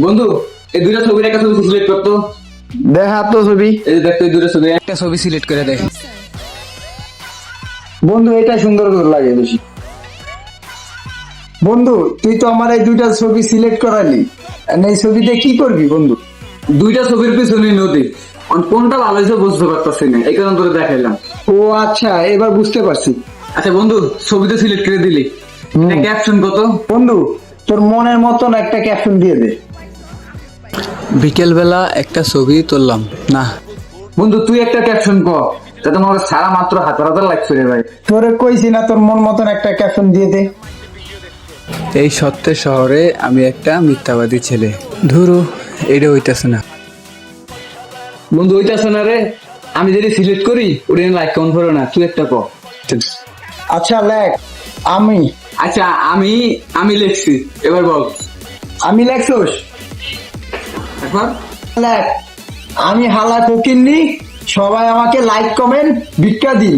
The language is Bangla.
বন্ধু, এই দুইটা ছবির একটা ছবি সিলেক্ট করতো। দেখা তো ছবি। এই যে দেখতো, এই দুইটা ছবি একটা ছবি সিলেক্ট করে দেয়। বন্ধু এটা সুন্দর করে লাগে বেশি। বন্ধু তুই তো আমার এই দুইটা ছবি সিলেক্ট করালি, এই ছবিতে কি করবি বন্ধু? দুইটা ছবির পিছনে নদী, কোনটা ভালো হয়েছে বুঝতে পারতাছি না, এই কারণে তোরে দেখাইলাম। ও আচ্ছা, এবার বুঝতে পারছি। আচ্ছা বন্ধু, ছবিতে সিলেক্ট করে দিলি, ক্যাপশন কত? বন্ধু তোর মনের মতন একটা ক্যাপশন দিয়ে দে। বিকেল বেলা একটা ছবি তুললাম না। বন্ধু তুই একটা ক্যাপশন কর, যাতে আমার সারা মাত্র হাজার হাজার লাগছে রে ভাই। তোরে কইছি না তোর মন মতন একটা ক্যাপশন দিয়ে দে। এই সত্যের শহরে আমি একটা মিথ্যাবাদী ছেলে। ধুরু, এটা হইতাছে না। বন্ধু ওইটা আছে না রে, আমি যদি সিলেক্ট করি ওটা লাইক কমেন্ট করো না, তুই একটা কর। আচ্ছা লেখ। আমি আচ্ছা আমি আমি লিখছি, এবার বল। আমি লেখছোস? একবার লেখ। আমি হালা ফকিন্নি, সবাই আমাকে লাইক কমেন্ট ভিক্ষা দিন।